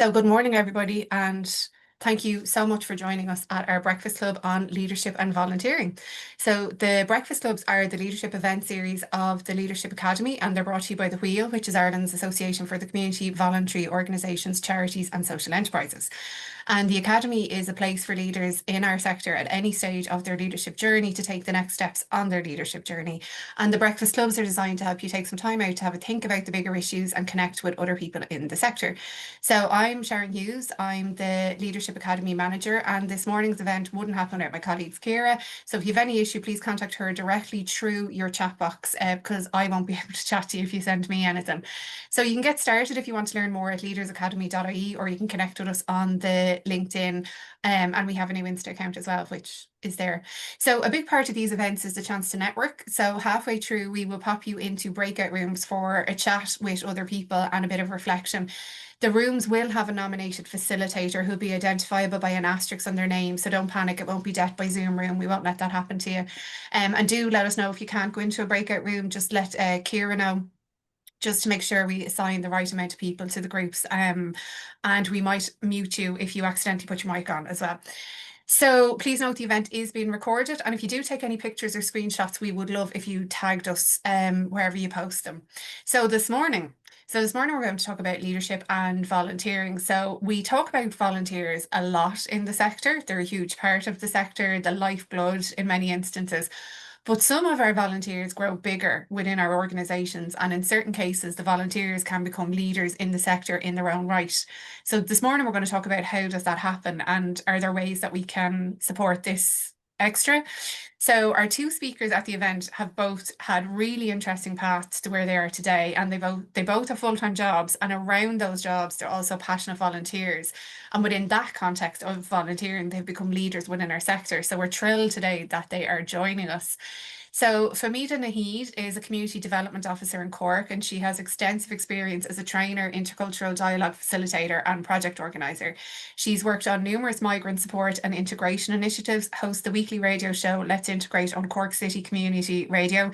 So, good morning, everybody, and thank you so much for joining us at our Breakfast Club on leadership and volunteering. So, the Breakfast Clubs are the leadership event series of the Leadership Academy, and they're brought to you by the Wheel, which is Ireland's Association for the Community, Voluntary Organisations, Charities and Social Enterprises. And the Academy is a place for leaders in our sector at any stage of their leadership journey to take the next steps on their leadership journey. And the Breakfast Clubs are designed to help you take some time out to have a think about the bigger issues and connect with other people in the sector. So I'm Sharon Hughes. I'm the Leadership Academy Manager, and this morning's event wouldn't happen without my colleagues Ciara. So if you have any issue, please contact her directly through your chat box because I won't be able to chat to you if you send me anything. So you can get started if you want to learn more at leadersacademy.ie, or you can connect with us on the LinkedIn. And we have a new Insta account as well, which is there. So a big part of these events is the chance to network. So halfway through, we will pop you into breakout rooms for a chat with other people and a bit of reflection. The rooms will have a nominated facilitator who'll be identifiable by an asterisk on their name. So don't panic, it won't be Death by Zoom room. We won't let that happen to you. And do let us know if you can't go into a breakout room. Just let Ciara know, just to make sure we assign the right amount of people to the groups. And we might mute you if you accidentally put your mic on as well. So please note the event is being recorded. And if you do take any pictures or screenshots, we would love if you tagged us wherever you post them. So this morning we're going to talk about leadership and volunteering. So we talk about volunteers a lot in the sector. They're a huge part of the sector, the lifeblood in many instances. But some of our volunteers grow bigger within our organisations, and in certain cases, the volunteers can become leaders in the sector in their own right. So this morning, we're going to talk about how does that happen, and are there ways that we can support this extra? So our two speakers at the event have both had really interesting paths to where they are today, and they both have full-time jobs, and around those jobs, they're also passionate volunteers. And within that context of volunteering, they've become leaders within our sector. So we're thrilled today that they are joining us. So Fahmeda Naheed is a community development officer in Cork, and she has extensive experience as a trainer, intercultural dialogue facilitator, and project organizer. She's worked on numerous migrant support and integration initiatives, hosts the weekly radio show Let's Integrate on Cork City Community Radio.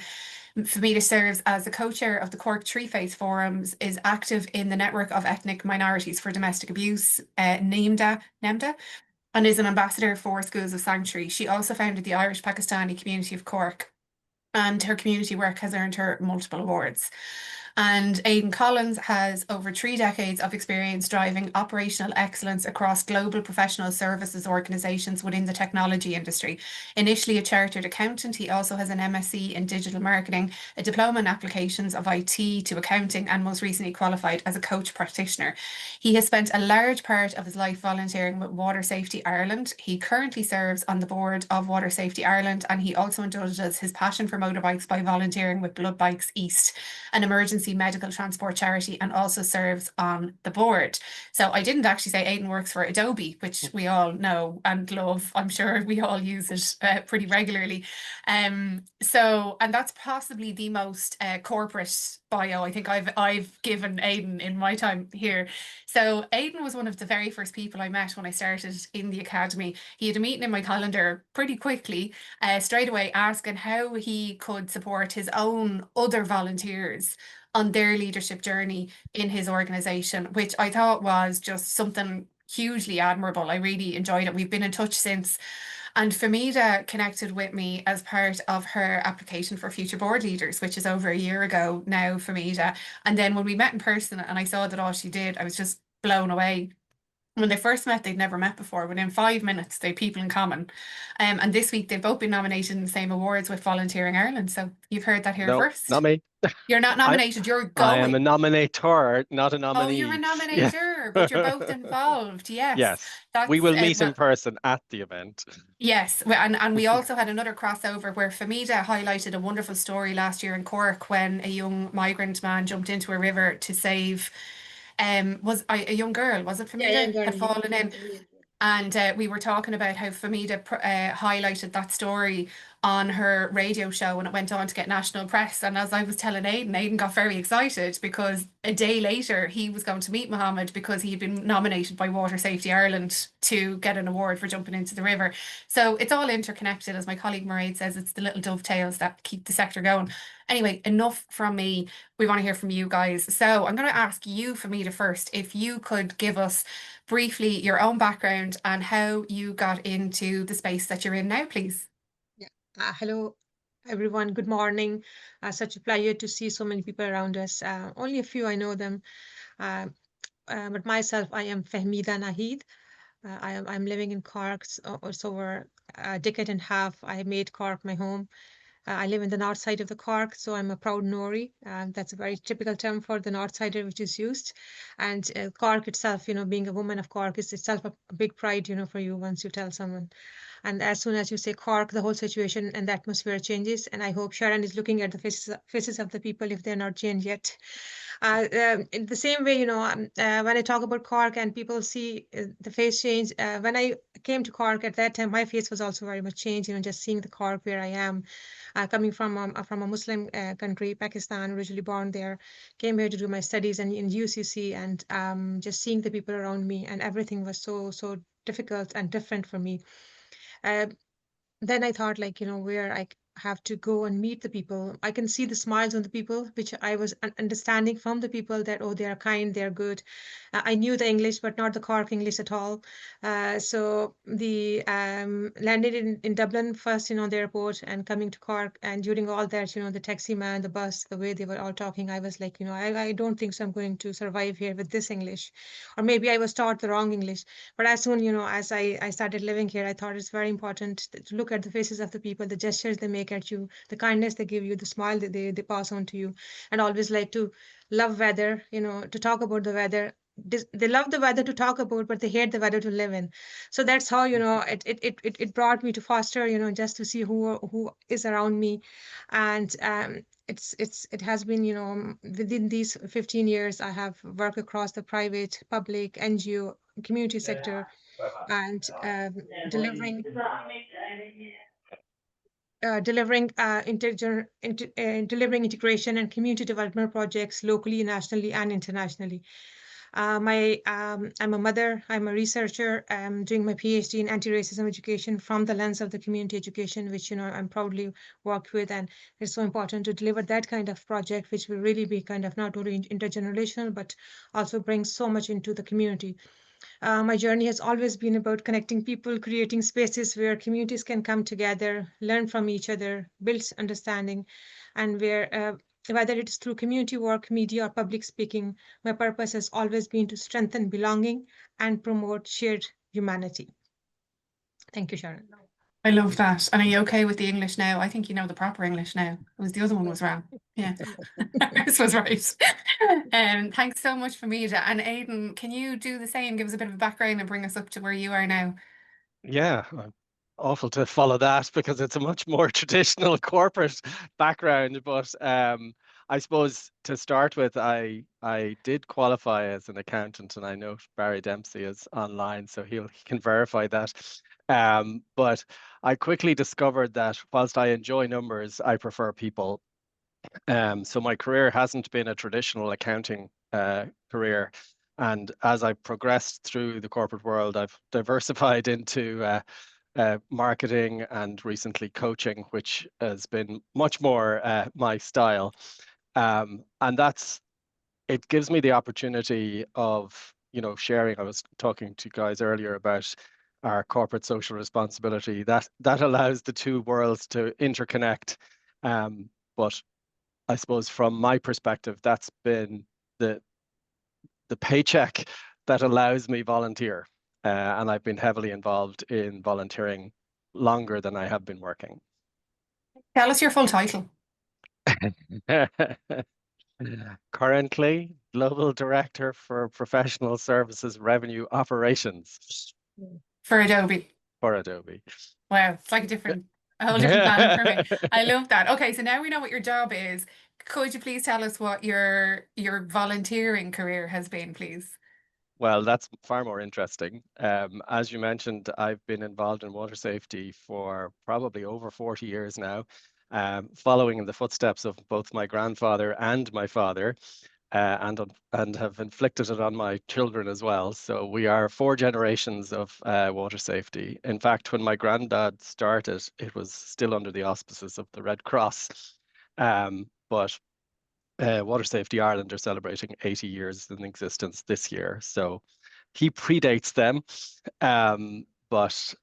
Fahmeda serves as the co-chair of the Cork Three Faiths Forums, is active in the Network of Ethnic Minorities for Domestic Abuse, NEMDA, and is an ambassador for Schools of Sanctuary. She also founded the Irish Pakistani community of Cork, and her community work has earned her multiple awards. And Aidan Collins has over 3 decades of experience driving operational excellence across global professional services organizations within the technology industry. Initially a chartered accountant, he also has an MSc in digital marketing, a diploma in applications of IT to accounting, and most recently qualified as a coach practitioner. He has spent a large part of his life volunteering with Water Safety Ireland. He currently serves on the board of Water Safety Ireland, and he also indulges his passion for motorbikes by volunteering with Blood Bikes East, an emergency medical transport charity, and also serves on the board. So I didn't actually say Aidan works for Adobe, which we all know and love. I'm sure we all use it pretty regularly. And that's possibly the most corporate bio I think I've given Aidan in my time here. So Aidan was one of the very first people I met when I started in the academy. He had a meeting in my calendar pretty quickly, straight away asking how he could support his own other volunteers on their leadership journey in his organization, which I thought was just something hugely admirable. I really enjoyed it. We've been in touch since. And Fahmeda connected with me as part of her application for future board leaders, which is over a year ago now, Fahmeda. And then when we met in person and I saw that all she did, I was just blown away. When they first met, they'd never met before. Within 5 minutes, they had people in common. And this week, they've both been nominated in the same awards with Volunteering Ireland. So you've heard that here No, not first. me. You're not I nominated, you're I am a going. nominator, not a Oh, you're a nominee. Yeah. nominator, but you're both involved. Yes, Yes. We that's will meet in well, person at the event. yes. And we also had another crossover where Fahmeda highlighted a wonderful story last year in Cork when a young migrant man jumped into a river to save was a young girl, was it Yeah, young Fahmeda, girl. had fallen in. And we were talking about how Fahmeda highlighted that story on her radio show and it went on to get national press. And as I was telling Aidan, Aidan got very excited because a day later he was going to meet Mohammed because he had been nominated by Water Safety Ireland to get an award for jumping into the river. So it's all interconnected. As my colleague Mairead says, it's the little dovetails that keep the sector going. Anyway, enough from me. We want to hear from you guys. So I'm going to ask you, Fahmeda, first, if you could give us briefly your own background and how you got into the space that you're in now, please. Yeah. Hello, everyone. Good morning. Such a pleasure to see so many people around us. Only a few I know them. Uh, but myself, I am Fahmeda Naheed. I'm living in Cork. So over a decade and a half, I made Cork my home. I live in the north side of the Cork, so I'm a proud Nori. That's a very typical term for the north sider, which is used. And Cork itself, being a woman of Cork is itself a big pride, for you once you tell someone. And as soon as you say Cork, the whole situation and the atmosphere changes. And I hope Sharon is looking at the faces of the people if they're not changed yet. In the same way, when I talk about Cork and people see the face change, when I came to Cork at that time, my face was also very much changed, just seeing the Cork where I am, coming from a Muslim country, Pakistan, originally born there, came here to do my studies and in UCC, and just seeing the people around me, and everything was so difficult and different for me. Uh, then I thought, like, where have to go and meet the people. I can see the smiles on the people, which I was understanding from the people that, oh, they are kind, they're good. I knew the English, but not the Cork English at all. So the landed in Dublin first, the airport, and coming to Cork. And during all that, the taxi man, the bus, the way they were all talking, I was like, I don't think so I'm going to survive here with this English. Or maybe I was taught the wrong English. But as soon, as I started living here, I thought it's very important to look at the faces of the people, the gestures they make at you, the kindness they give you, the smile that they pass on to you, and always like to love weather, to talk about the weather. They love the weather to talk about, but they hate the weather to live in. So that's how, it brought me to Foster, just to see who is around me. And it has been, within these 15 years, I have worked across the private, public, NGO, community sector, and delivering delivering integration and community development projects locally, nationally, and internationally. I'm a mother, I'm a researcher, I'm doing my PhD in anti-racism education from the lens of the community education, which, I'm proudly work with. And it's so important to deliver that kind of project, which will really be kind of not only intergenerational, but also bring so much into the community. My journey has always been about connecting people, creating spaces where communities can come together, learn from each other, build understanding, and whether it's through community work, media, or public speaking, my purpose has always been to strengthen belonging and promote shared humanity. Thank you, Sharon. I love that. And are you okay with the English now? I think you know the proper English now. It was the other one was wrong. Yeah, this was right. Thanks so much, Fahmeda. And Aidan, can you do the same? Give us a bit of a background and bring us up to where you are now. Yeah, awful to follow that because it's a much more traditional corporate background. But I suppose to start with, I did qualify as an accountant, and I know Barry Dempsey is online, so he can verify that. But I quickly discovered that whilst I enjoy numbers, I prefer people. So my career hasn't been a traditional accounting career. And as I progressed through the corporate world, I've diversified into marketing and recently coaching, which has been much more my style. And it gives me the opportunity of, sharing. I was talking to guys earlier about our corporate social responsibility. That allows the two worlds to interconnect. But I suppose from my perspective, that's been the paycheck that allows me volunteer. And I've been heavily involved in volunteering longer than I have been working. Tell us your full title. Currently, Global Director for Professional Services Revenue Operations For Adobe. for Adobe. Wow, it's like a whole different planet for me. I love that. Okay, so now we know what your job is. Could you please tell us what your volunteering career has been, please? Well, that's far more interesting. As you mentioned, I've been involved in water safety for probably over 40 years now, following in the footsteps of both my grandfather and my father, and have inflicted it on my children as well. So we are four generations of water safety. In fact, when my granddad started, it was still under the auspices of the Red Cross. But Water Safety Ireland are celebrating 80 years in existence this year. So he predates them. But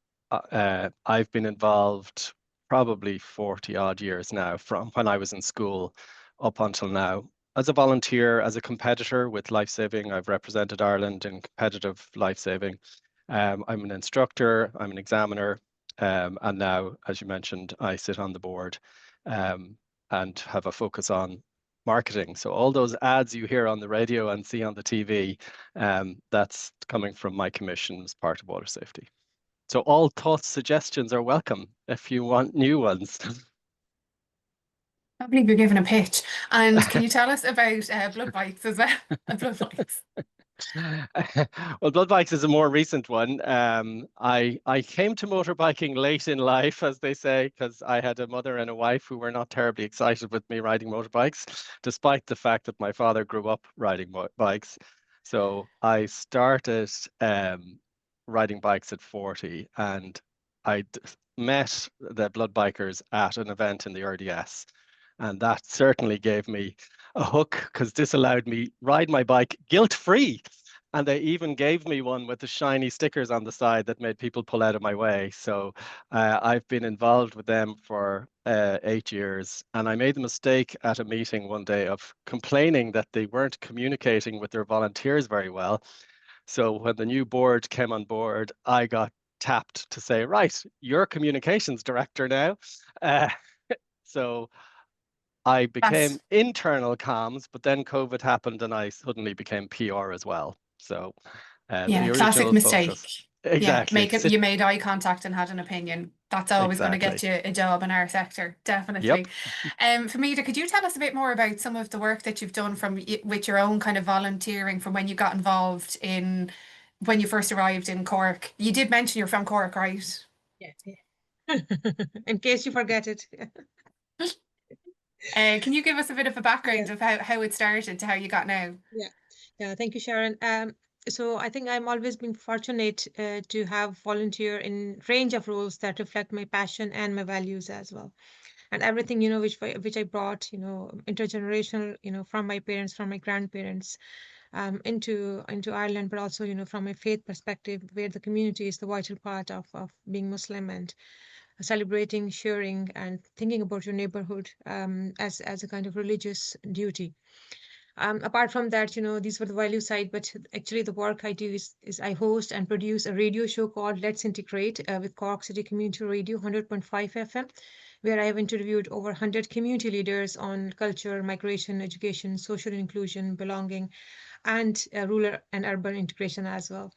I've been involved probably 40 odd years now, from when I was in school up until now. As a volunteer, as a competitor with lifesaving, I've represented Ireland in competitive lifesaving. I'm an instructor, I'm an examiner, and now, as you mentioned, I sit on the board and have a focus on marketing. So all those ads you hear on the radio and see on the TV, that's coming from my commission as part of water safety. So all thoughts, suggestions are welcome if you want new ones. I believe you're giving a pitch. And can you tell us about blood bikes as well? Blood bikes. Well, blood bikes is a more recent one. I came to motorbiking late in life, as they say, because I had a mother and a wife who were not terribly excited with me riding motorbikes, despite the fact that my father grew up riding bikes. So I started riding bikes at 40, and I met the blood bikers at an event in the RDS. And that certainly gave me a hook, because this allowed me ride my bike guilt-free. And they even gave me one with the shiny stickers on the side that made people pull out of my way. So I've been involved with them for 8 years. And I made the mistake at a meeting one day of complaining that they weren't communicating with their volunteers very well. So when the new board came on board, I got tapped to say, right, you're communications director now. Uh, so I became That's internal comms, but then COVID happened and I suddenly became PR as well. So yeah, the classic original mistake. focus, Yeah, exactly. make it. You made eye contact and had an opinion. That's always going to get Exactly. you a job in our sector, Yep. definitely. Fahmeda, could you tell us a bit more about some of the work that you've done with your own kind of volunteering from when you got involved in when you first arrived in Cork? You did mention you're from Cork, right? Yeah, yeah. In case you forget it. Can you give us a bit of a Yeah, background of how it started to how you got now? yeah, yeah. Thank you, Sharon. So I think I'm always been fortunate to have volunteer in range of roles that reflect my passion and my values as well. And everything, which I brought, intergenerational, from my parents, from my grandparents, into Ireland, but also, from a faith perspective, where the community is the vital part of being Muslim, and celebrating, sharing, and thinking about your neighborhood as a kind of religious duty. Apart from that, these were the value side, but actually the work I do is I host and produce a radio show called Let's Integrate with Cork City Community Radio 100.5 FM, where I have interviewed over 100 community leaders on culture, migration, education, social inclusion, belonging, and rural and urban integration as well.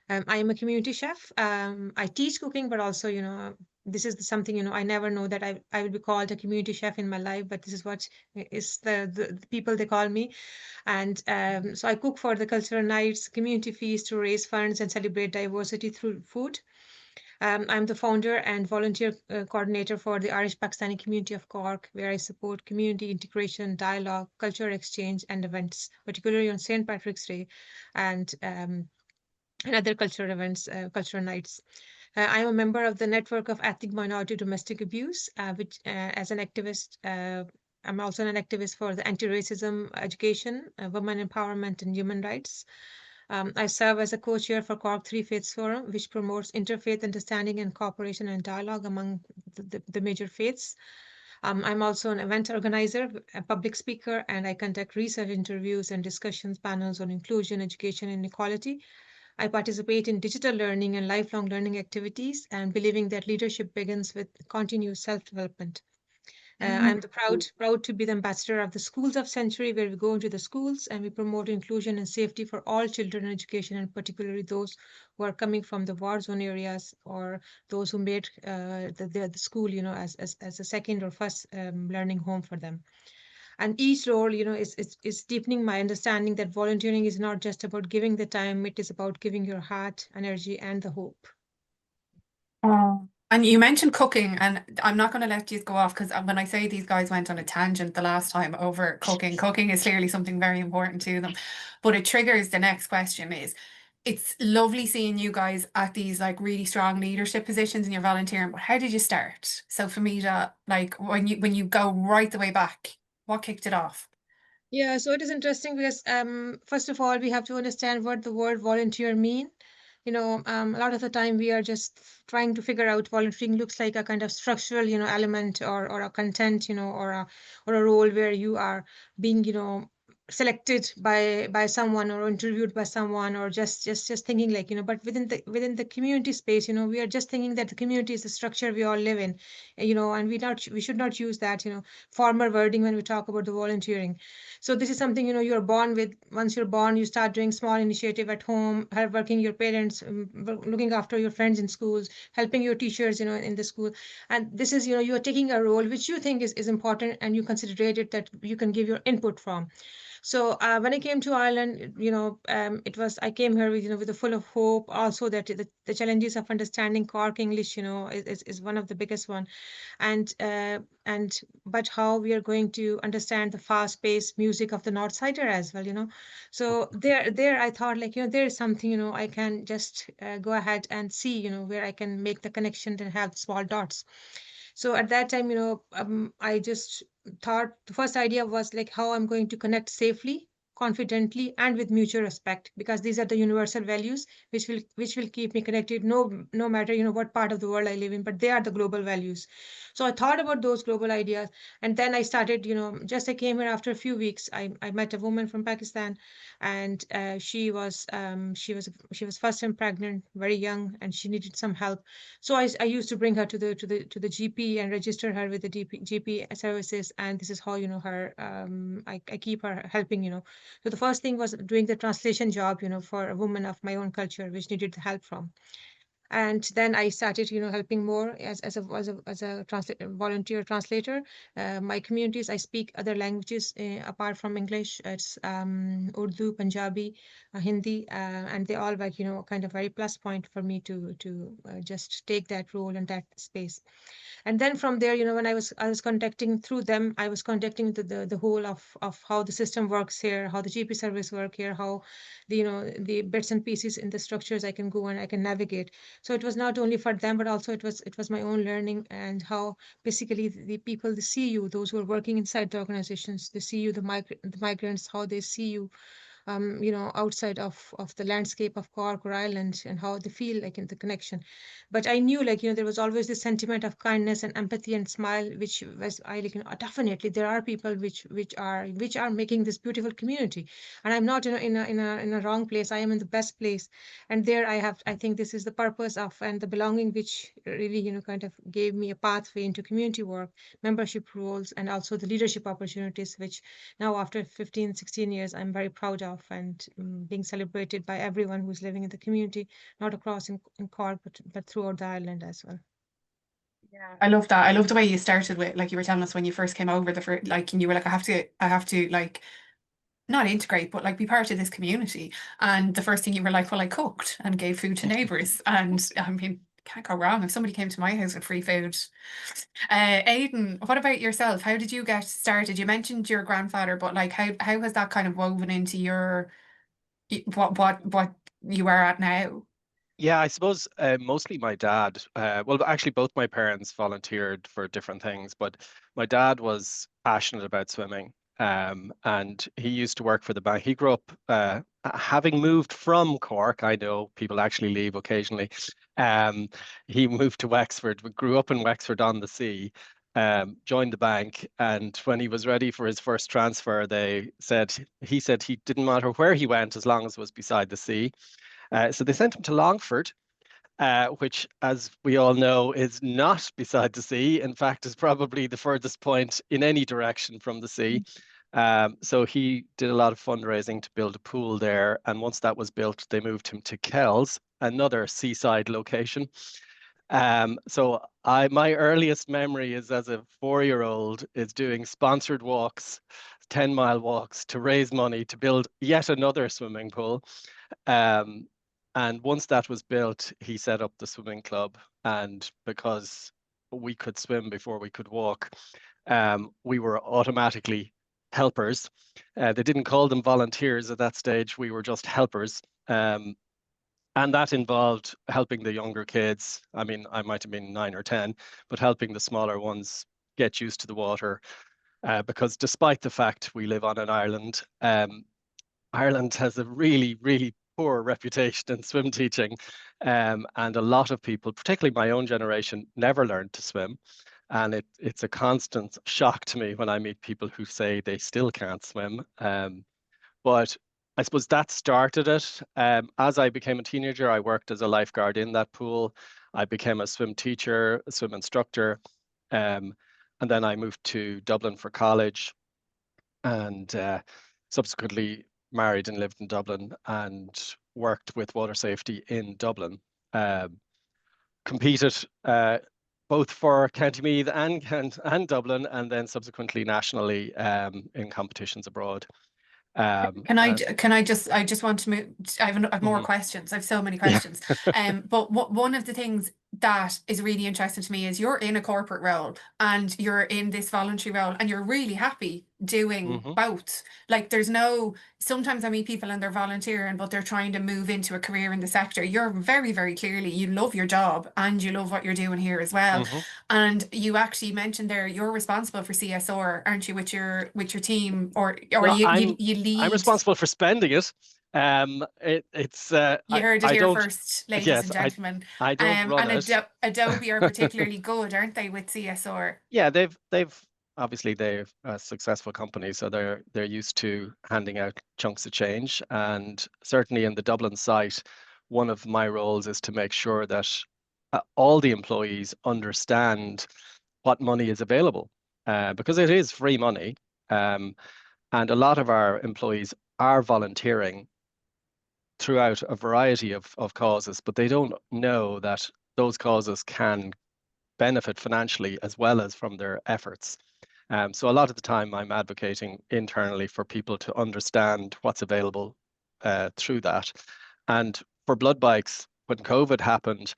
I am a community chef. I teach cooking, but also, this is something, I never know that I will be called a community chef in my life, but this is what is the people they call me. And so I cook for the cultural nights, community feasts to raise funds and celebrate diversity through food. I'm the founder and volunteer coordinator for the Irish Pakistani community of Cork, where I support community integration, dialogue, culture exchange, and events, particularly on St. Patrick's Day and other cultural events, cultural nights. I'm a member of the Network of Ethnic Minority Domestic Abuse, which, as an activist, I'm also an activist for the anti-racism education, women empowerment, and human rights. I serve as a co-chair for Cork Three Faiths Forum, which promotes interfaith understanding and cooperation and dialogue among the major faiths. I'm also an event organizer, a public speaker, and I conduct research interviews and discussions panels on inclusion, education, and equality. I participate in digital learning and lifelong learning activities, and believing that leadership begins with continuous self-development. I'm proud to be the ambassador of the Schools of Century, where we go into the schools and we promote inclusion and safety for all children in education, and particularly those who are coming from the war zone areas, or those who made the school, as a second or first learning home for them. And each role, is deepening my understanding that volunteering is not just about giving the time, it is about giving your heart, energy, and the hope. Oh. And you mentioned cooking, and I'm not going to let you go off because when I say these guys went on a tangent the last time over cooking, cooking is clearly something very important to them. But it triggers the next question is, it's lovely seeing you guys at these like really strong leadership positions in your volunteering, but how did you start? So Fahmeda, like when you go right the way back, what kicked it off? Yeah, so it is interesting because first of all, we have to understand what the word volunteer mean. A lot of the time we are just trying to figure out volunteering looks like a kind of structural, element or a content, or a role where you are being, selected by someone or interviewed by someone or just thinking like, but within the community space, we are just thinking that the community is the structure we all live in, and we should not use that, former wording when we talk about the volunteering. So this is something, you're born with. Once you're born, you start doing small initiative at home, working your parents, looking after your friends in schools, helping your teachers, in the school. And this is, you're taking a role which you think is important, and you consider it that you can give your input from. So when I came to Ireland, it was I came here with with a full of hope. Also, that the challenges of understanding Cork English, is one of the biggest one, and but how we are going to understand the fast-paced music of the North Sider as well. So there I thought like there is something I can just go ahead and see where I can make the connection and have small dots. So at that time, I just thought the first idea was like how I'm going to connect safely, confidently, and with mutual respect, because these are the universal values which will keep me connected, no matter what part of the world I live in, but they are the global values. So I thought about those global ideas, and then I started, just I came here after a few weeks. I met a woman from Pakistan, and she was first time pregnant, very young, and she needed some help. So I used to bring her to the GP and register her with the GP services, and this is how her I keep her helping. So the first thing was doing the translation job, for a woman of my own culture which needed the help from. And then I started, helping more as a volunteer translator. My communities, I speak other languages apart from English. It's Urdu, Punjabi, Hindi, and they all were, kind of very plus point for me to just take that role and that space. And then from there, when I was contacting through them, I was contacting the whole of how the system works here, how the GP service work here, how the bits and pieces in the structures I can go and I can navigate. So it was not only for them, but also it was my own learning, and how basically the people, they see you, those who are working inside the organizations, they see you, the migrants, how they see you, outside of the landscape of Cork or Ireland, and how they feel like in the connection. But I knew like, there was always this sentiment of kindness and empathy and smile, which was I like, definitely there are people which are making this beautiful community. And I'm not in a wrong place. I am in the best place. And there I think this is the purpose of and the belonging which really, kind of gave me a pathway into community work, membership roles, and also the leadership opportunities, which now after 15, 16 years, I'm very proud of, and being celebrated by everyone who's living in the community, not across in Cork, but throughout the island as well. Yeah, I love that. I love the way you started with, like you were telling us when you first came over, the first, like, and you were like, I have to, like, not integrate, but like be part of this community. And the first thing you were like, well, I cooked and gave food to neighbors. And I mean, can't go wrong if somebody came to my house with free food. Aidan, what about yourself? How did you get started? You mentioned your grandfather, but like, how has that kind of woven into your what you are at now? Yeah, I suppose mostly my dad. Well, actually, both my parents volunteered for different things, but my dad was passionate about swimming. And he used to work for the bank. He grew up, having moved from Cork. I know people actually leave occasionally. Um, he moved to Wexford, but grew up in Wexford on the sea. Joined the bank, and when he was ready for his first transfer, he said he didn't matter where he went as long as it was beside the sea. So they sent him to Longford, which, as we all know, is not beside the sea. In fact, is probably the furthest point in any direction from the sea. So he did a lot of fundraising to build a pool there. And once that was built, they moved him to Kells, another seaside location. So my earliest memory is as a 4-year-old is doing sponsored walks, 10-mile walks to raise money to build yet another swimming pool. Um, and once that was built, he set up the swimming club. And because we could swim before we could walk, we were automatically helpers. They didn't call them volunteers at that stage. We were just helpers. And that involved helping the younger kids. I mean, I might have been 9 or 10, but helping the smaller ones get used to the water. Because despite the fact we live on an island, Ireland has a really, really poor reputation in swim teaching. And a lot of people, particularly my own generation, never learned to swim. And it's a constant shock to me when I meet people who say they still can't swim. But I suppose that started it. As I became a teenager, I worked as a lifeguard in that pool. I became a swim teacher, a swim instructor. Um, and then I moved to Dublin for college and subsequently married and lived in Dublin and worked with water safety in Dublin. Competed both for County Meath and Dublin, and then subsequently nationally in competitions abroad. I just want to move. I have more Mhm. questions. I have so many Yeah. questions. But one of the things that is really interesting to me is you're in a corporate role and you're in this voluntary role and you're really happy doing Mhm. both. Like there's no, sometimes I meet people and they're volunteering, but they're trying to move into a career in the sector. You're very, very clearly, you love your job and you love what you're doing here as well. Mhm. And you actually mentioned there you're responsible for CSR, aren't you, with your team, or Well, you I'm lead. responsible for spending it. It's You heard it I here don't. first, ladies Yes, and gentlemen. I don't run And it. Adobe are particularly good, aren't they, with CSR? Yeah, they've obviously they're a successful company, so they're used to handing out chunks of change. And certainly in the Dublin site, one of my roles is to make sure that all the employees understand what money is available, because it is free money. Um, and a lot of our employees are volunteering throughout a variety of causes, but they don't know that those causes can benefit financially as well as from their efforts. So a lot of the time I'm advocating internally for people to understand what's available through that. And for blood bikes, when COVID happened,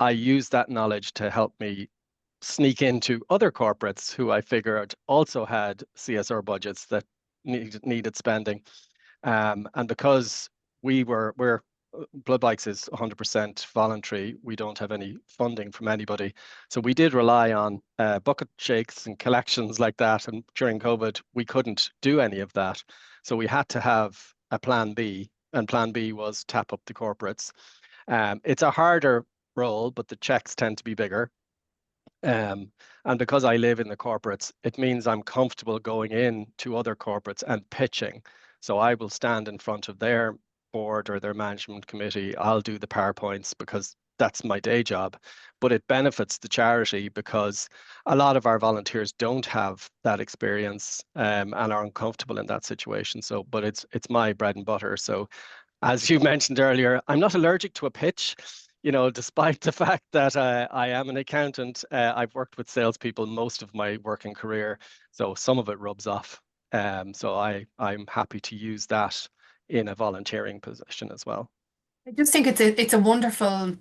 I used that knowledge to help me sneak into other corporates who I figured also had CSR budgets that needed spending. And because we're Blood Bikes is 100% voluntary. We don't have any funding from anybody. So we did rely on bucket shakes and collections like that. And during COVID, we couldn't do any of that. So we had to have a plan B, and plan B was tap up the corporates. It's a harder role, but the checks tend to be bigger. And because I live in the corporates, it means I'm comfortable going in to other corporates and pitching. So I will stand in front of their board or their management committee. I'll do the PowerPoints because that's my day job. But it benefits the charity because a lot of our volunteers don't have that experience and are uncomfortable in that situation. So, but it's my bread and butter. So as you mentioned earlier, I'm not allergic to a pitch. You know, despite the fact that I am an accountant, I've worked with salespeople most of my working career, so some of it rubs off. So I'm happy to use that in a volunteering position as well. I just think it's a wonderful,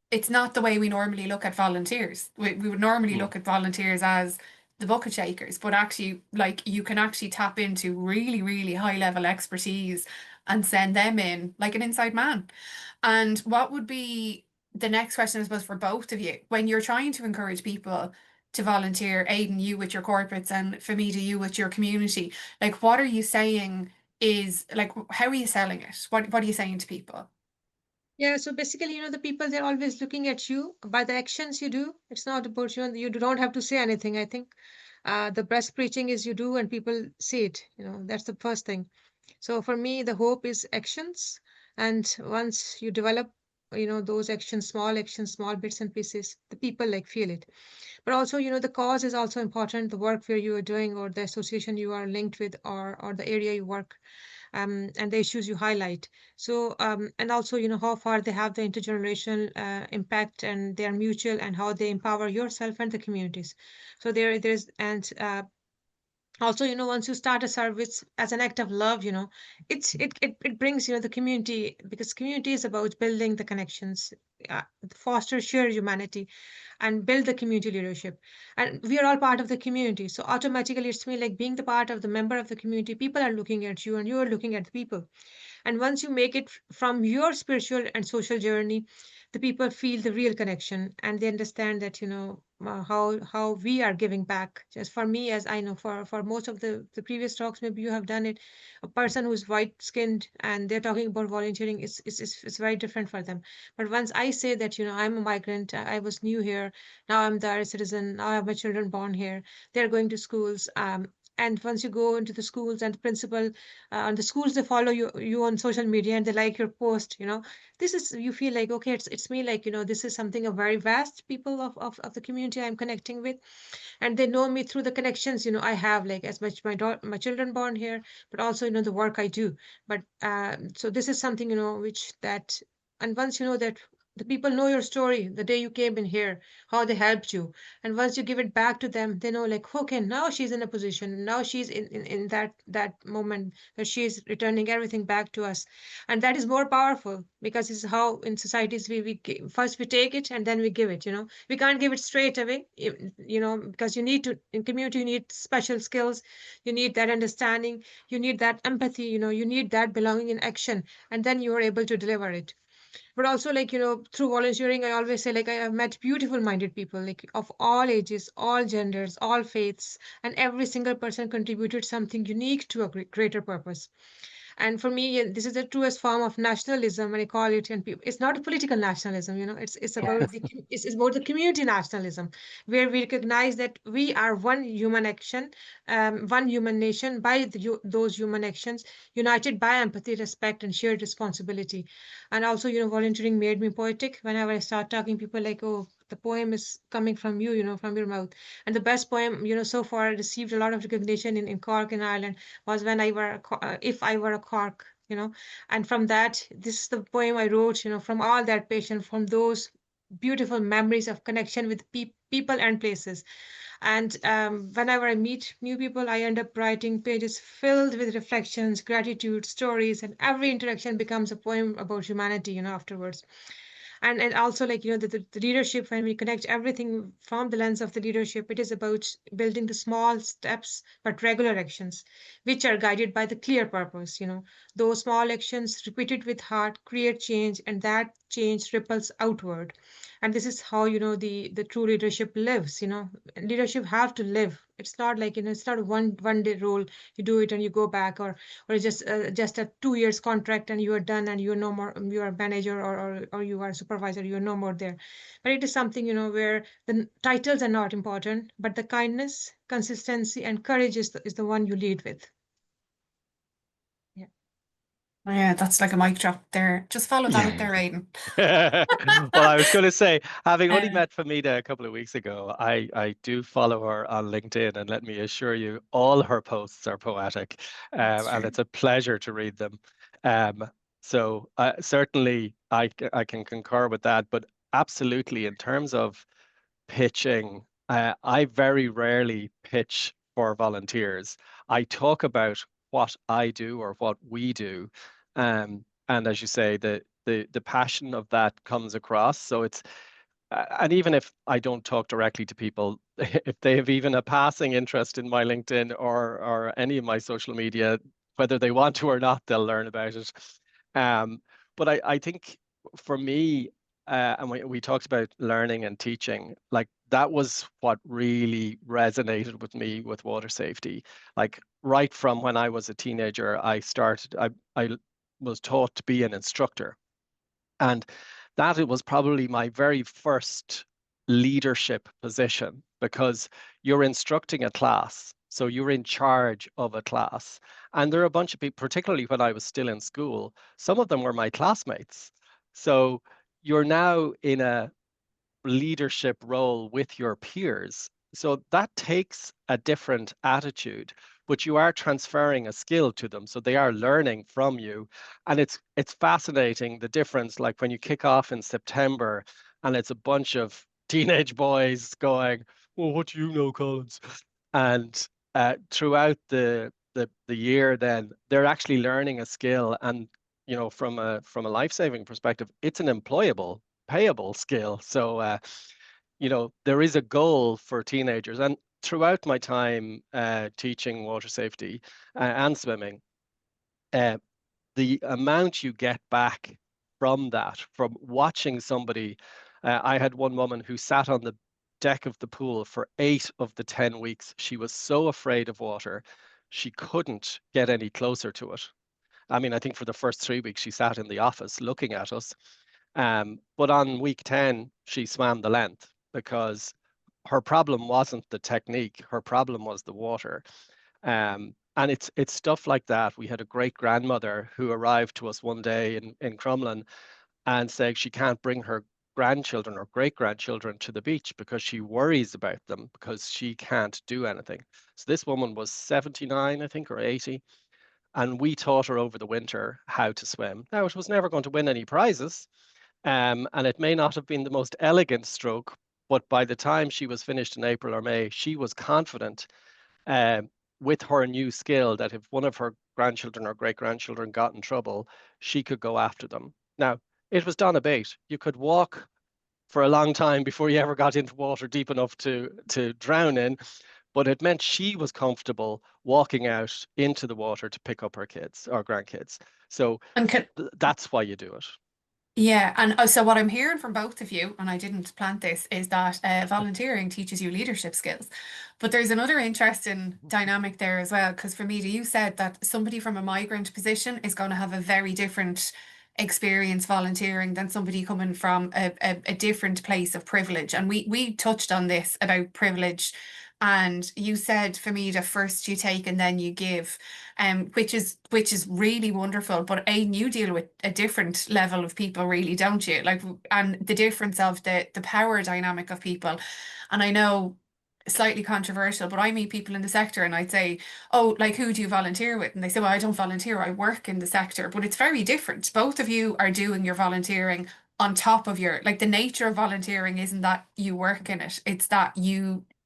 it's not the way we normally look at volunteers. We would normally Mm. look at volunteers as the bucket shakers, but actually, like you can actually tap into really, really high level expertise and send them in like an inside man. And what would be the next question, I suppose, for both of you, when you're trying to encourage people to volunteer, Aidan, you with your corporates and Fahmeda, you with your community, like what are you saying is like, how are you selling it? What are you saying to people? Yeah, so basically, the people, they're always looking at you by the actions you do. It's not about you, and you don't have to say anything. I think the best preaching is you do and people see it. That's the first thing. So for me, the hope is actions. And once you develop, those actions, small bits and pieces, the people like feel it. But also, the cause is also important, the work where you are doing or the association you are linked with or the area you work. and the issues you highlight. So, and also, how far they have the intergenerational impact, and they are mutual, and how they empower yourself and the communities. So there's and also, once you start a service as an act of love, it brings, the community, because community is about building the connections, foster shared humanity, and build the community leadership. And we are all part of the community, so automatically it's me like being the part of the member of the community. People are looking at you, and you are looking at the people. And once you make it from your spiritual and social journey, the people feel the real connection, and they understand that, how we are giving back. Just for me, as I know, for most of the previous talks, maybe you have done it. A person who's white skinned and they're talking about volunteering, it's very different for them. But once I say that, I'm a migrant, I was new here, now I'm the Irish citizen, now I have my children born here, they're going to schools. And once you go into the schools, and the principal and the schools, they follow you on social media, and they like your post, this is, you feel like, okay, it's me, like, this is something, a very vast people of the community I'm connecting with. And they know me through the connections, I have, like, as much my children born here, but also, the work I do. But so this is something, which that. And once you know that the people know your story, the day you came in here, how they helped you, and once you give it back to them, they know, like, okay, now she's in a position, now she's in that moment, that she's returning everything back to us. And that is more powerful, because it's how in societies first we take it, and then we give it. We can't give it straight away, because you need to, in community, you need special skills, you need that understanding, you need that empathy, you need that belonging in action, and then you are able to deliver it. But also, like, through volunteering, I always say, like, I have met beautiful minded people, like, of all ages, all genders, all faiths, and every single person contributed something unique to a greater purpose. And for me, yeah, this is the truest form of nationalism, and I call it. And it's not a political nationalism, it's about it's about the community nationalism, where we recognize that we are one human action, one human nation, by those human actions, united by empathy, respect, and shared responsibility. And also, volunteering made me poetic. Whenever I start talking, people like, oh, the poem is coming from you, from your mouth. And the best poem, so far, received a lot of recognition in Cork, in Ireland, was when I were if I were a cork. And from that, this is the poem I wrote, from all that passion, from those beautiful memories of connection with people and places. And whenever I meet new people, I end up writing pages filled with reflections, gratitude, stories, and every interaction becomes a poem about humanity, afterwards. And also, like, the leadership, when we connect everything from the lens of the leadership, it is about building the small steps but regular actions, which are guided by the clear purpose. Those small actions repeated with heart create change, and that change ripples outward. And this is how, the true leadership lives. Leadership have to live. It's not like, it's not a one day role, you do it and you go back, or just a 2 years contract and you are done, and you're no more, you are a manager, or you are a supervisor, you're no more there. But it is something, where the titles are not important, but the kindness, consistency, and courage is the one you lead with. Yeah. Yeah, that's like a mic drop there. Just follow that up there, Aidan. Well, I was going to say, having only Uh, met Fahmeda a couple of weeks ago, I do follow her on LinkedIn, and let me assure you, all her posts are poetic, that's and true. it's a pleasure to read them. So certainly, I can concur with that, but absolutely, in terms of pitching, I very rarely pitch for volunteers. I talk about what I do or what we do. And as you say, the passion of that comes across. So it's, and even if I don't talk directly to people, if they have even a passing interest in my LinkedIn or any of my social media, whether they want to or not, they'll learn about it. Um, but I think for me, and we talked about learning and teaching, like that was what really resonated with me with water safety. Like right from when I was a teenager, I was taught to be an instructor. And that it was probably my very first leadership position, because you're instructing a class. So you're in charge of a class. And there are a bunch of people, particularly when I was still in school, some of them were my classmates. So you're now in a leadership role with your peers. So that takes a different attitude, but you are transferring a skill to them. So they are learning from you. And it's fascinating the difference, like when you kick off in September and it's a bunch of teenage boys going, well, what do you know, Collins? And throughout the year, then they're actually learning a skill. And from a life-saving perspective, it's an employable, payable skill. So there is a goal for teenagers. And throughout my time teaching water safety and swimming, uh, the amount you get back from that, from watching somebody, I had one woman who sat on the deck of the pool for 8 of the 10 weeks. She was so afraid of water, she couldn't get any closer to it. I mean, I think for the first 3 weeks, she sat in the office looking at us. But on week 10, she swam the length because her problem wasn't the technique, her problem was the water. And it's stuff like that. We had a great grandmother who arrived to us one day in Crumlin and said she can't bring her grandchildren or great grandchildren to the beach because she worries about them because she can't do anything. So this woman was 79, I think, or 80. And we taught her over the winter how to swim. Now, it was never going to win any prizes, and it may not have been the most elegant stroke, but by the time she was finished in April or May, she was confident um, with her new skill that if one of her grandchildren or great grandchildren got in trouble, she could go after them. Now, it was done a bait. You could walk for a long time before you ever got into water deep enough to drown in, but it meant she was comfortable walking out into the water to pick up her kids or grandkids. So And can, that's why you do it. Yeah, and so what I'm hearing from both of you, and I didn't plant this, is that volunteering teaches you leadership skills. But there's another interesting dynamic there as well, because Fahmeda, you said that somebody from a migrant position is going to have a very different experience volunteering than somebody coming from a different place of privilege. And we touched on this about privilege. And you said, Fahmeda, first you take and then you give, which is really wonderful. But Aidan, you deal with a different level of people, really, don't you? Like, and the difference of the power dynamic of people. And I know slightly controversial, but I meet people in the sector and I'd say, oh, like who do you volunteer with? And they say, well, I don't volunteer, I work in the sector. But it's very different. Both of you are doing your volunteering on top of your, like the nature of volunteering isn't that you work in it, it's that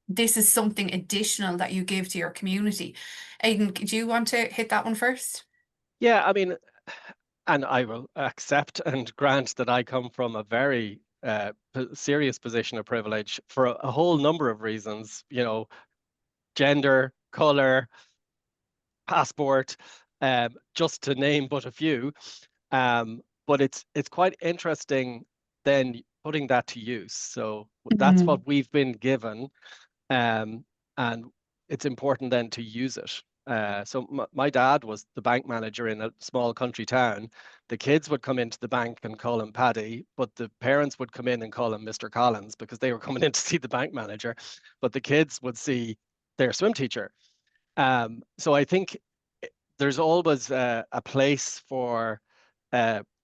this is something additional that you give to your community. Aidan, do you want to hit that one first? Yeah, I mean, and I will accept and grant that I come from a very serious position of privilege for a whole number of reasons, gender, color, passport, just to name but a few. But it's quite interesting then putting that to use. So that's Mm. what we've been given, um, and it's important then to use it. So my dad was the bank manager in a small country town. The kids would come into the bank and call him Paddy, but the parents would come in and call him Mr. Collins because they were coming in to see the bank manager. But the kids would see their swim teacher. So I think there's always a place for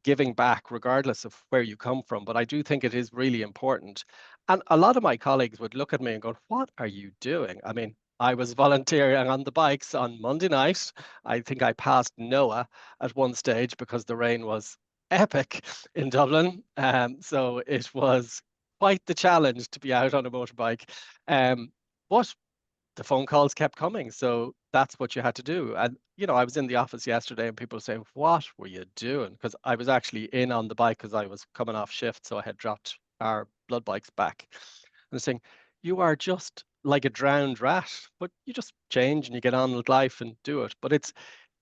giving back, regardless of where you come from. But I do think it is really important. And a lot of my colleagues would look at me and go, what are you doing? I mean, I was volunteering on the bikes on Monday night. I think I passed Noah at one stage because the rain was epic in Dublin. So it was quite the challenge to be out on a motorbike. But the phone calls kept coming. So that's what you had to do. And, I was in the office yesterday and people saying, what were you doing? Because I was actually in on the bike because I was coming off shift. So I had dropped our blood bikes back. And saying, you are just like a drowned rat, but you just change and you get on with life and do it. But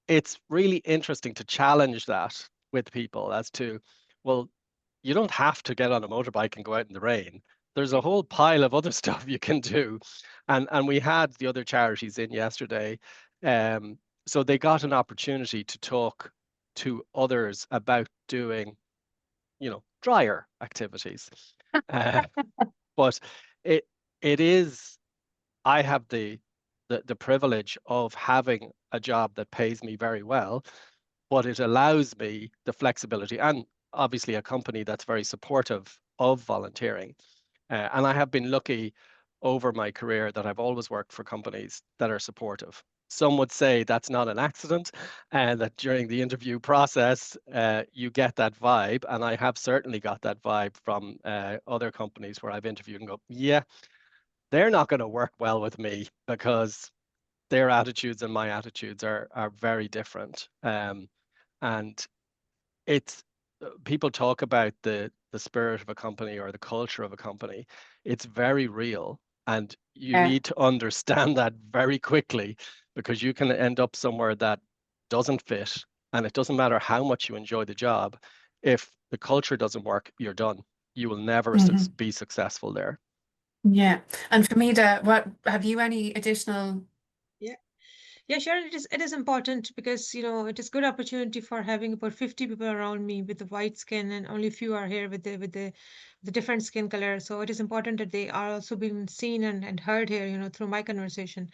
it's really interesting to challenge that with people as to, well, you don't have to get on a motorbike and go out in the rain. There's a whole pile of other stuff you can do. And we had the other charities in yesterday. So they got an opportunity to talk to others about doing, drier activities. Uh, but it it is I have the privilege of having a job that pays me very well, but it allows me the flexibility and obviously a company that's very supportive of volunteering. And I have been lucky over my career that I've always worked for companies that are supportive. some would say that's not an accident, and that during the interview process, you get that vibe. And I have certainly got that vibe from other companies where I've interviewed and go, yeah, they're not going to work well with me because their attitudes and my attitudes are very different. And it's people talk about the spirit of a company or the culture of a company. It's very real, and you Yeah. need to understand that very quickly, because you can end up somewhere that doesn't fit, and it doesn't matter how much you enjoy the job. If the culture doesn't work, you're done. You will never Mhm. be successful there. Yeah. And Fahmeda, what have you any additional? Yeah. Yeah, sure. It is important because it is good opportunity for having about 50 people around me with the white skin, and only few are here with the different skin color. So it is important that they are also being seen and heard here, through my conversation.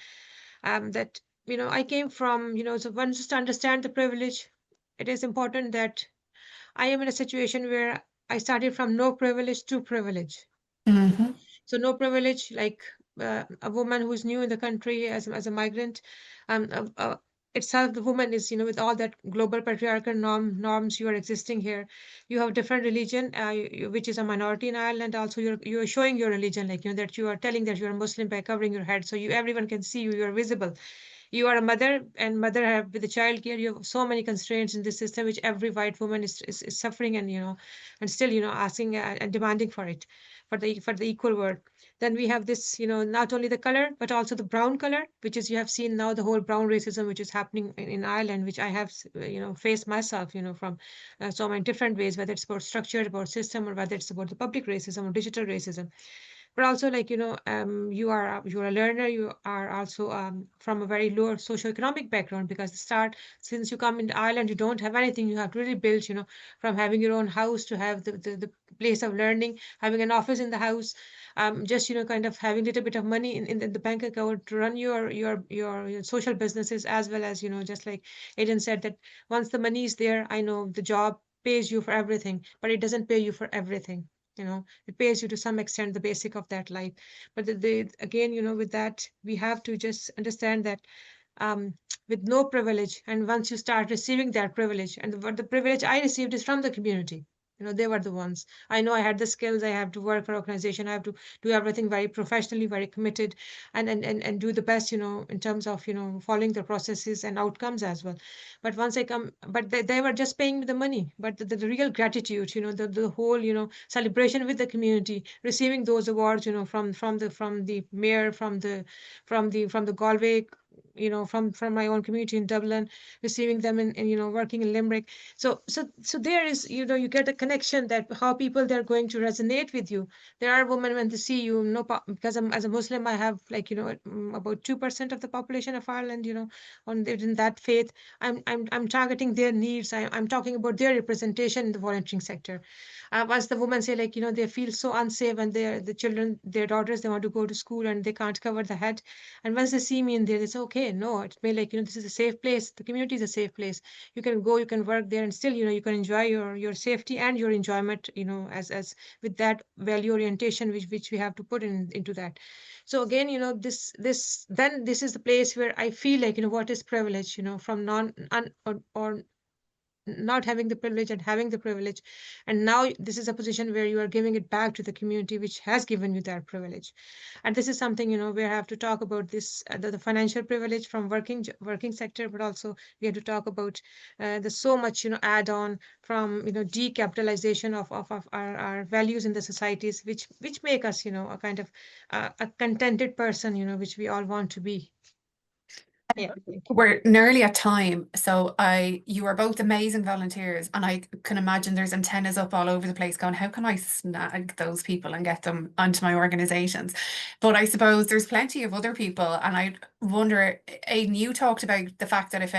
That I came from, so one just to understand the privilege. It is important that I am in a situation where I started from no privilege to privilege. Mhm. So no privilege, like a woman who's new in the country as a migrant. Um, uh, uh, Itself, the woman is, with all that global patriarchal norms you are existing here. You have different religion, which is a minority in Ireland. Also, you're showing your religion, like that you are telling that you're a Muslim by covering your head, so everyone can see you. You are visible. You are a mother, and mother have with the child care. You have so many constraints in this system, which every white woman is suffering, and and still asking and demanding for it, for the equal word. Then we have this, not only the color but also the brown color, which is, you have seen now the whole brown racism which is happening in Ireland, which I have faced myself, from so many different ways, whether it's about structure, about system, or whether it's about the public racism or digital racism. But also, like, you are a learner. You are also from a very lower socioeconomic background, because the start, since you come into Ireland, you don't have anything. You have to really build, from having your own house to have the place of learning, having an office in the house, just kind of having a little bit of money in the bank account to run your social businesses, as well as, just like Aidan said, that once the money is there, I know the job pays you for everything, but it doesn't pay you for everything. It pays you to some extent the basic of that life. But again, with that, we have to just understand that, um, with no privilege, and once you start receiving that privilege, and what the privilege I received is from the community. They were the ones. I know I had the skills. I have to work for organization. I have to do everything very professionally, very committed, and do the best, in terms of, following the processes and outcomes as well. But once I come, but they were just paying me the money. But the real gratitude, the whole, celebration with the community, receiving those awards, from the mayor, from the Galway, from my own community in Dublin, receiving them in working in Limerick. So there is, you get a connection, that how people, they're going to resonate with you. There are women, when they see you, no, because as a Muslim, I have, like, about 2% of the population of Ireland, in that faith. I'm targeting their needs. I'm talking about their representation in the volunteering sector. Once the women say, like, they feel so unsafe, and the children, their daughters, they want to go to school and they can't cover the head. And once they see me in there, they say, okay, no, it's may, like, this is a safe place. The community is a safe place. You can go, you can work there, and still, you can enjoy your safety and your enjoyment, as with that value orientation, which we have to put into that. So again, this is the place where I feel like, what is privilege, from non un, or not having the privilege and having the privilege. And now this is a position where you are giving it back to the community which has given you that privilege. And this is something, we have to talk about this, the financial privilege from working sector, but also we have to talk about the so much, add on from, decapitalization of our values in the societies, which make us, a kind of a contented person, which we all want to be. Yeah, thank you. We're nearly at time, so you are both amazing volunteers, and I can imagine there's antennas up all over the place going, how can I snag those people and get them onto my organizations? But I suppose there's plenty of other people, and I wonder, Aidan, you talked about the fact that if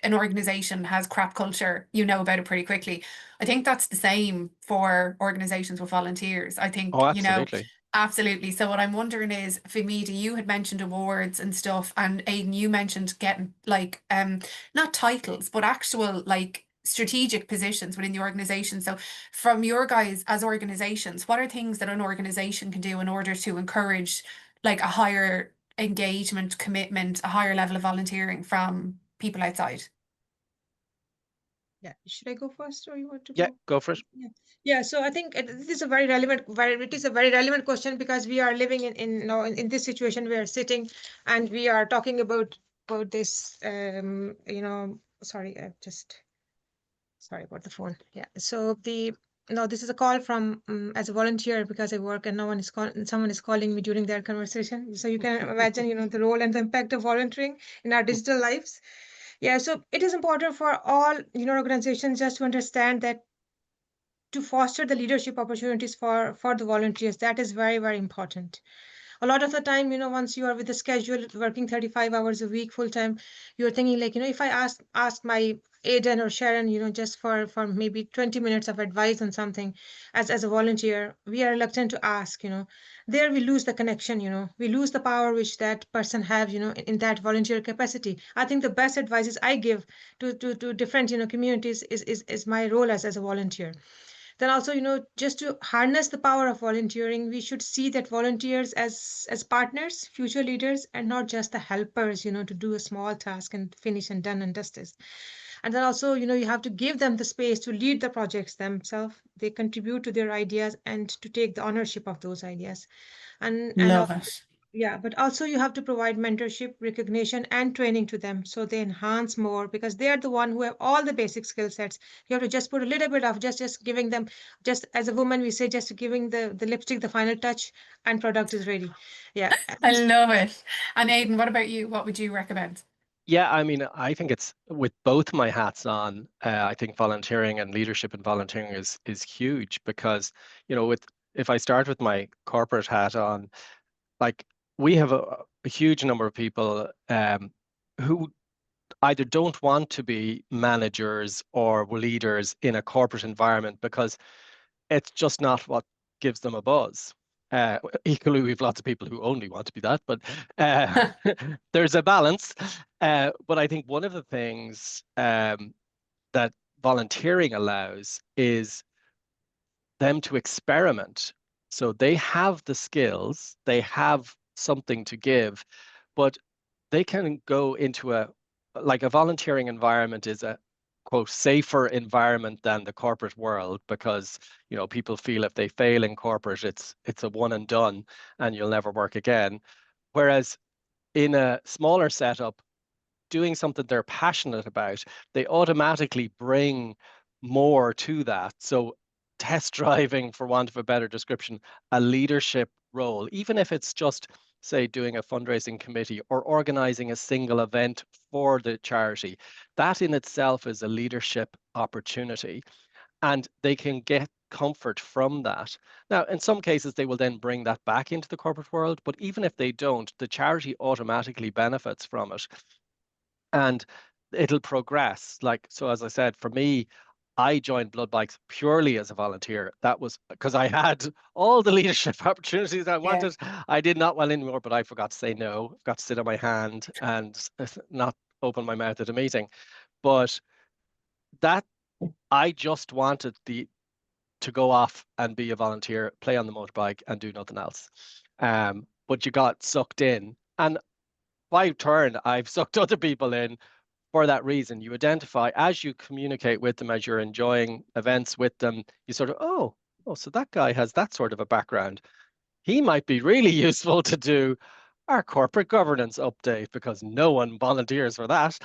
an organization has crap culture, you know about it pretty quickly. I think that's the same for organizations with volunteers. I Oh, think, absolutely. absolutely. So what I'm wondering is, Fahmeda, you had mentioned awards and stuff, and Aidan, you mentioned getting like not titles, but actual like strategic positions within the organization. So from your guys as organizations, what are things that an organization can do in order to encourage like a higher engagement, commitment, a higher level of volunteering from people outside? Yeah, should I go first or you want to Yeah, go? go for it. Yeah, yeah. So I think this is a very relevant, it is a very relevant question because we are living in this situation. We are sitting and we are talking about this. Sorry, sorry about the phone. Yeah. So this is a call from as a volunteer because I work and someone is calling me during their conversation. So you can imagine, the role and the impact of volunteering in our digital lives. Yeah, so it is important for all, organizations just to understand that to foster the leadership opportunities for the volunteers, that is very, very important. A lot of the time, once you are with the schedule working 35 hours a week full time, you're thinking like, if I ask my Aidan or Sharon, just for maybe 20 minutes of advice on something as a volunteer, we are reluctant to ask. There we lose the connection. We lose the power which that person have, in that volunteer capacity. I think the best advices I give to different, communities is my role as a volunteer. Then also, just to harness the power of volunteering, we should see that volunteers as partners, future leaders, and not just the helpers, to do a small task and finish and done and dusted. And then also, you have to give them the space to lead the projects themselves. They contribute to their ideas and to take the ownership of those ideas. And Love also, it. yeah, but also you have to provide mentorship, recognition, and training to them so they enhance more because they are the one who have all the basic skill sets. You have to just put a little bit of just giving them, just as a woman, we say just giving the lipstick the final touch and product is ready. Yeah. I love it. And Aidan, what about you? What would you recommend? Yeah, I mean, I think it's with both my hats on. I think volunteering and leadership in volunteering is huge because, with if I start with my corporate hat on, like we have a huge number of people who either don't want to be managers or leaders in a corporate environment because it's just not what gives them a buzz. Equally, we have lots of people who only want to be that, but there's a balance. But I think one of the things that volunteering allows is them to experiment. So they have the skills, they have something to give, but they can go into a volunteering environment is a quote safer environment than the corporate world because people feel if they fail in corporate it's a one and done and you'll never work again. Whereas in a smaller setup, doing something they're passionate about, they automatically bring more to that. So, test driving, for want of a better description, a leadership role, even if it's just, say, doing a fundraising committee or organizing a single event for the charity, that in itself is a leadership opportunity. And they can get comfort from that. Now, in some cases, they will then bring that back into the corporate world, but even if they don't, the charity automatically benefits from it and it'll progress. Like, so as I said, for me, I joined Blood Bikes purely as a volunteer. That was because I had all the leadership opportunities I Yeah. wanted. I did not well anymore, but I forgot to say no, got to sit on my hand and not open my mouth at a meeting. But that I just wanted the to go off and be a volunteer, play on the motorbike and do nothing else. But you got sucked in. And by turn, I've sucked other people in for that reason. You identify as you communicate with them, as you're enjoying events with them, you sort of, oh, so that guy has that sort of a background. He might be really useful to do our corporate governance update because no one volunteers for that.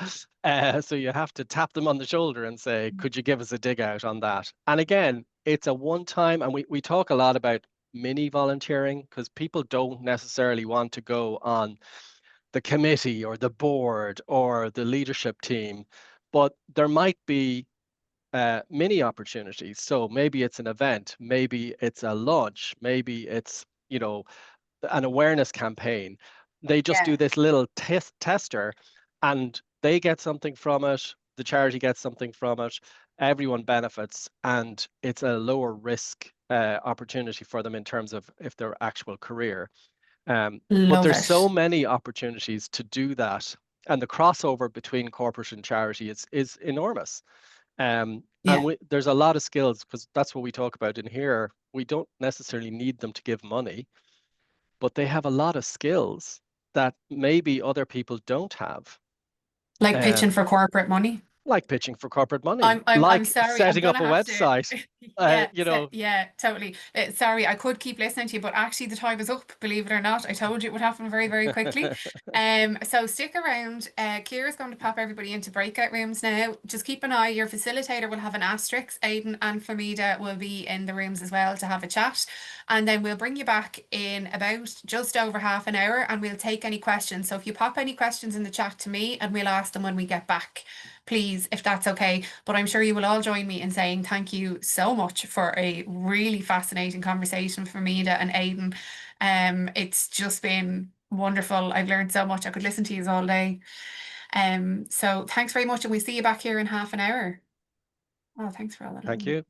So you have to tap them on the shoulder and say, could you give us a dig out on that? And again, it's a one time, and we talk a lot about mini volunteering because people don't necessarily want to go on the committee or the board or the leadership team, but there might be many opportunities. So maybe it's an event, maybe it's a launch, maybe it's, an awareness campaign. They just Yeah. do this little tester and they get something from it. The charity gets something from it. Everyone benefits, and it's a lower risk opportunity for them in terms of if their actual career. But Love there's so it. many opportunities to do that, and the crossover between corporate and charity is enormous. And Yeah. there's a lot of skills because that's what we talk about in here. We don't necessarily need them to give money, but they have a lot of skills. that maybe other people don't have. Like pitching for corporate money. Like pitching for corporate money, I'm like sorry. I'm setting up gonna a have to. website. Yeah, You know, yeah, totally. Sorry, I could keep listening to you, but actually the time is up. Believe it or not, I told you it would happen very, very quickly. So stick around. Kira's going to pop everybody into breakout rooms now. Just keep an eye. Your facilitator will have an asterisk. Aidan and Fahmeda will be in the rooms as well to have a chat, and then we'll bring you back in about just over half an hour, and we'll take any questions. So if you pop any questions in the chat to me, and we'll ask them when we get back, please, if that's okay. But I'm sure you will all join me in saying thank you so much for a really fascinating conversation for Fahmeda and Aidan. It's just been wonderful. I've learned so much. I could listen to you all day. So thanks very much, and we'll see you back here in half an hour. Oh, thanks for all that. thank you.